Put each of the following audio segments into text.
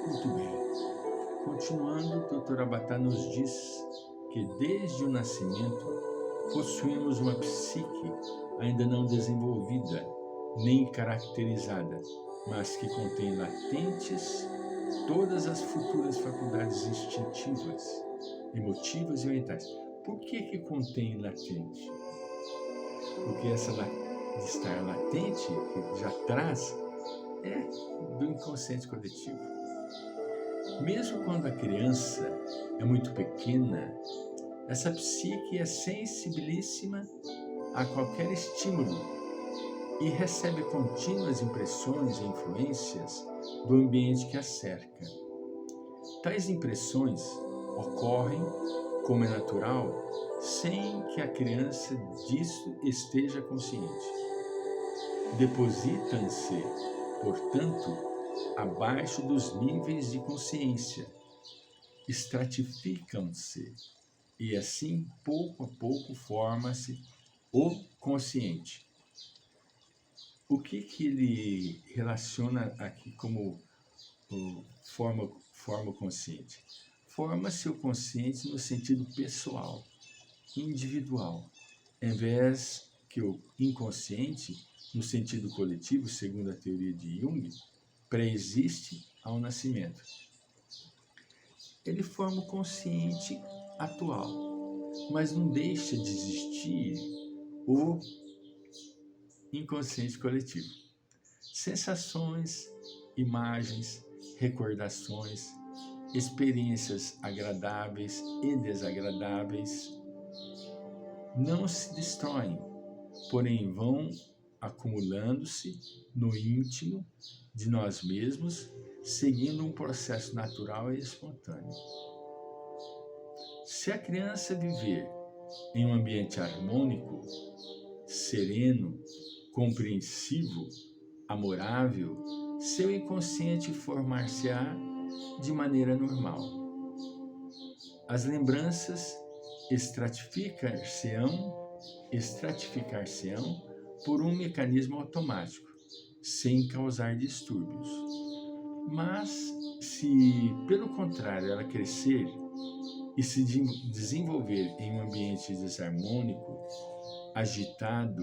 Muito bem. Continuando, o Dr. Abatá nos diz que desde o nascimento possuímos uma psique ainda não desenvolvida nem caracterizada, mas que contém latentes todas as futuras faculdades instintivas, emotivas e mentais. Por que contém latente? Porque de estar latente, que já traz, é do inconsciente coletivo. Mesmo quando a criança é muito pequena, essa psique é sensibilíssima a qualquer estímulo e recebe contínuas impressões e influências do ambiente que a cerca. Tais impressões ocorrem, como é natural, sem que a criança disso esteja consciente. Depositam-se, portanto, abaixo dos níveis de consciência, estratificam-se e assim, pouco a pouco, forma-se o consciente. O que ele relaciona aqui como forma consciente? Forma-se o consciente no sentido pessoal, individual, em vez que o inconsciente, no sentido coletivo, segundo a teoria de Jung, pré-existe ao nascimento. Ele forma o consciente atual, mas não deixa de existir o inconsciente coletivo. Sensações, imagens, recordações, experiências agradáveis e desagradáveis não se destroem, porém vão acumulando-se no íntimo de nós mesmos, seguindo um processo natural e espontâneo. Se a criança viver em um ambiente harmônico, sereno, compreensivo, amorável, seu inconsciente formar-se-á de maneira normal. As lembranças estratificar-se-ão por um mecanismo automático, sem causar distúrbios. Mas, se pelo contrário ela crescer e se desenvolver em um ambiente desarmônico, agitado,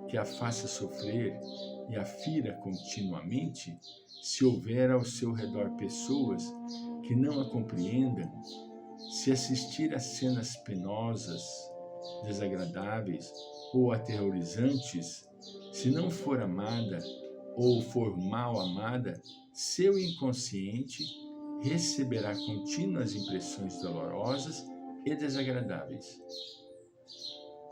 que a faça sofrer e a fira continuamente, se houver ao seu redor pessoas que não a compreendam, se assistir a cenas penosas, desagradáveis ou aterrorizantes, se não for amada ou for mal amada, seu inconsciente receberá contínuas impressões dolorosas e desagradáveis.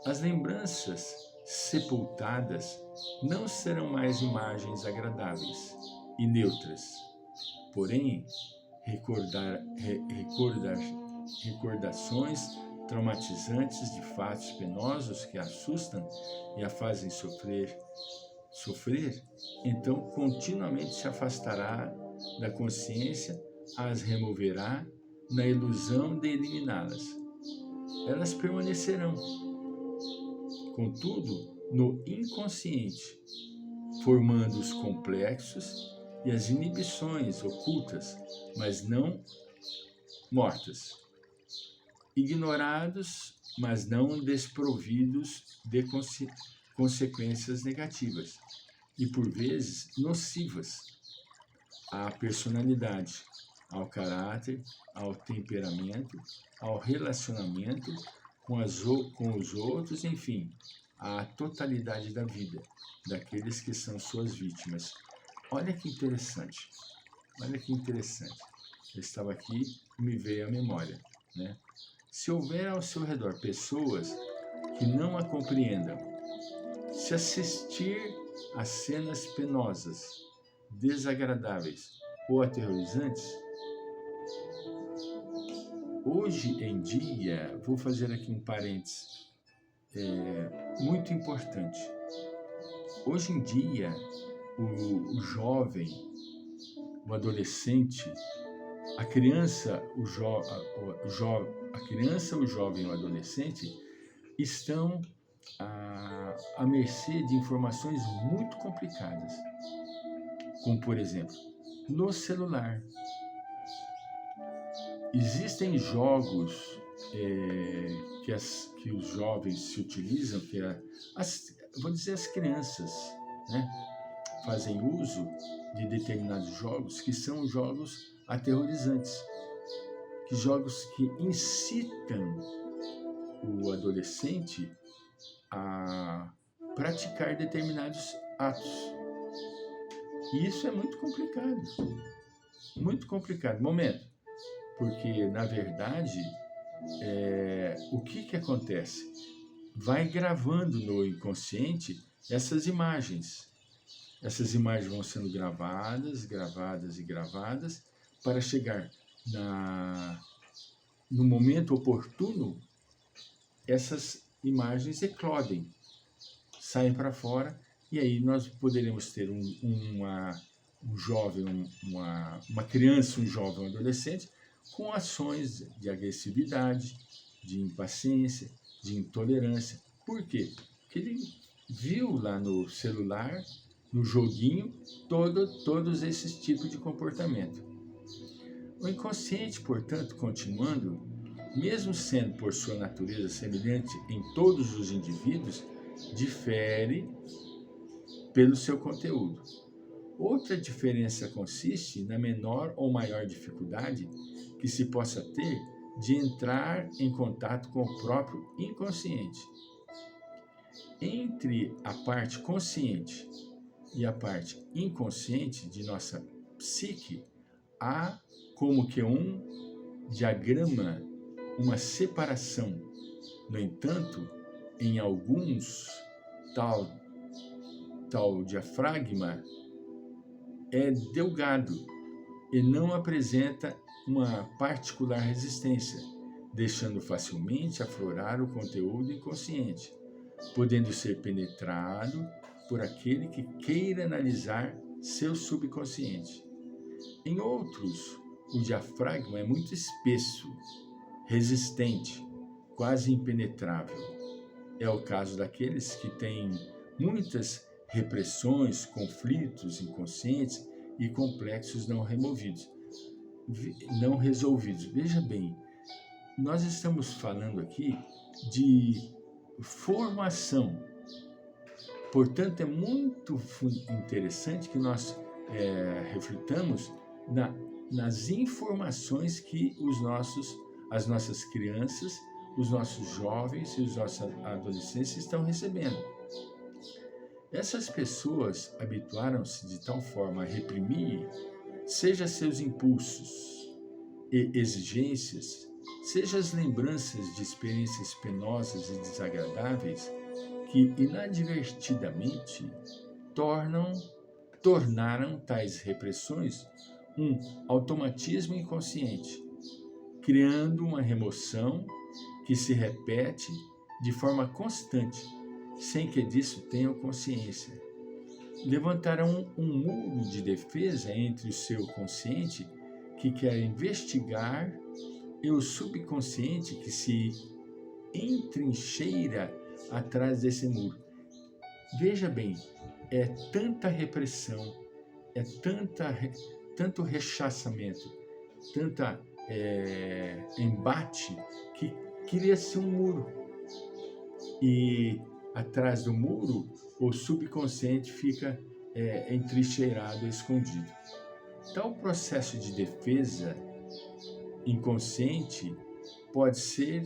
As lembranças sepultadas não serão mais imagens agradáveis e neutras, porém, recordações traumatizantes de fatos penosos que a assustam e a fazem sofrer, então continuamente se afastará da consciência, as removerá na ilusão de eliminá-las. Elas permanecerão, contudo, no inconsciente, formando os complexos e as inibições ocultas, mas não mortas, ignorados, mas não desprovidos de consequências negativas e, por vezes, nocivas à personalidade, ao caráter, ao temperamento, ao relacionamento com os outros, enfim, à totalidade da vida daqueles que são suas vítimas. Olha que interessante, olha que interessante. Eu estava aqui e me veio à memória, né? Se houver ao seu redor pessoas que não a compreendam, se assistir a cenas penosas, desagradáveis ou aterrorizantes, hoje em dia, vou fazer aqui um parênteses muito importante. Hoje em dia, o jovem, o adolescente, a criança, o jovem e o adolescente estão à mercê de informações muito complicadas, como, por exemplo, no celular. Existem jogos que os jovens se utilizam, vou dizer as crianças, né, fazem uso de determinados jogos que são jogos aterrorizantes, que jogos que incitam o adolescente a praticar determinados atos. E isso é muito complicado. Muito complicado. Momento. Porque, na verdade, o que acontece? Vai gravando no inconsciente essas imagens. Essas imagens vão sendo gravadas, gravadas e gravadas, para chegar no momento oportuno, essas imagens eclodem, saem para fora, e aí nós poderemos ter um jovem, uma criança, um jovem, um adolescente, com ações de agressividade, de impaciência, de intolerância. Por quê? Porque ele viu lá no celular, no joguinho, todos esses tipos de comportamento. O inconsciente, portanto, continuando, mesmo sendo por sua natureza semelhante em todos os indivíduos, difere pelo seu conteúdo. Outra diferença consiste na menor ou maior dificuldade que se possa ter de entrar em contato com o próprio inconsciente. Entre a parte consciente e a parte inconsciente de nossa psique, há como que um diagrama, uma separação. No entanto, em alguns, tal diafragma é delgado e não apresenta uma particular resistência, deixando facilmente aflorar o conteúdo inconsciente, podendo ser penetrado por aquele que queira analisar seu subconsciente. Em outros, o diafragma é muito espesso, resistente, quase impenetrável. É o caso daqueles que têm muitas repressões, conflitos inconscientes e complexos não resolvidos. Veja bem, nós estamos falando aqui de formação. Portanto, é muito interessante que nós reflitamos nas informações que as nossas crianças, os nossos jovens e os nossos adolescentes estão recebendo. Essas pessoas habituaram-se de tal forma a reprimir, seja seus impulsos e exigências, seja as lembranças de experiências penosas e desagradáveis, que inadvertidamente tornaram tais repressões um automatismo inconsciente, criando uma remoção que se repete de forma constante, sem que disso tenham consciência. Levantarão um muro de defesa entre o seu consciente, que quer investigar, e o subconsciente, que se entrincheira atrás desse muro. Veja bem, é tanta repressão, é tanto rechaçamento, tanta embate, que cria-se um muro. E atrás do muro, o subconsciente fica entrincheirado, escondido. Tal processo de defesa inconsciente pode ser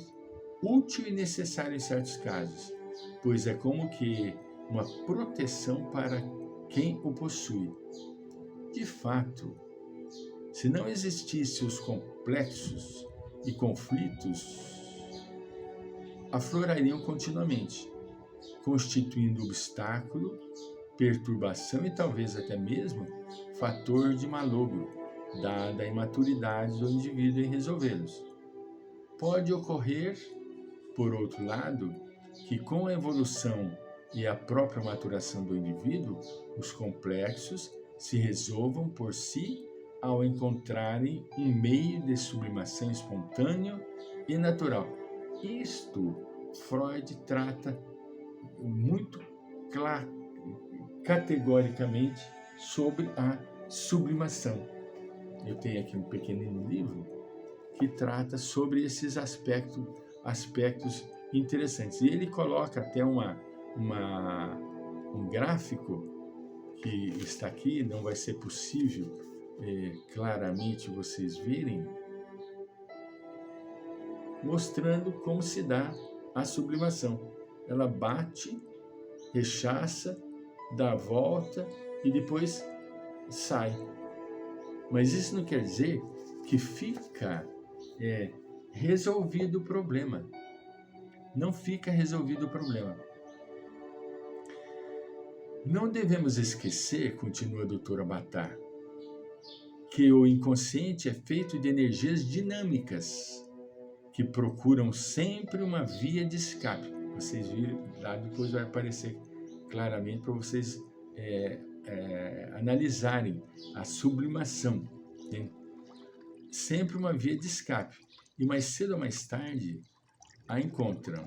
útil e necessário em certos casos, pois é como que uma proteção para quem o possui. De fato, se não existissem os complexos e conflitos, aflorariam continuamente, constituindo obstáculo, perturbação e talvez até mesmo fator de malogro, dada a imaturidade do indivíduo em resolvê-los. Pode ocorrer, por outro lado, que com a evolução e a própria maturação do indivíduo, os complexos se resolvam por si ao encontrarem um meio de sublimação espontâneo e natural. Isto Freud trata muito categoricamente sobre a sublimação. Eu tenho aqui um pequenino livro que trata sobre esses aspectos interessantes. E ele coloca até um gráfico que está aqui, não vai ser possível claramente vocês verem, mostrando como se dá a sublimação. Ela bate, rechaça, dá a volta e depois sai. Mas isso não quer dizer que fica resolvido o problema. Não fica resolvido o problema. Não devemos esquecer, continua a doutora Bata, que o inconsciente é feito de energias dinâmicas que procuram sempre uma via de escape. Vocês viram, lá depois vai aparecer claramente para vocês analisarem a sublimação. Tem sempre uma via de escape. E mais cedo ou mais tarde a encontram.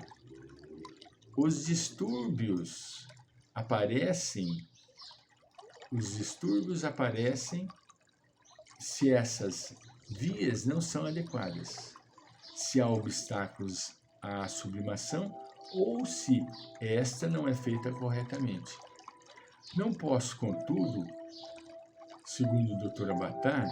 Os distúrbios aparecem se essas vias não são adequadas, se há obstáculos à sublimação ou se esta não é feita corretamente. Não posso, contudo, segundo o Dr. Bata,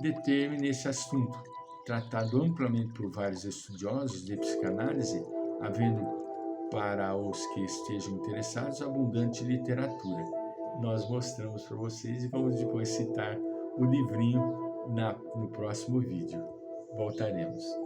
deter-me nesse assunto, tratado amplamente por vários estudiosos de psicanálise, havendo para os que estejam interessados abundante literatura. Nós mostramos para vocês e vamos depois citar o livrinho no próximo vídeo. Voltaremos.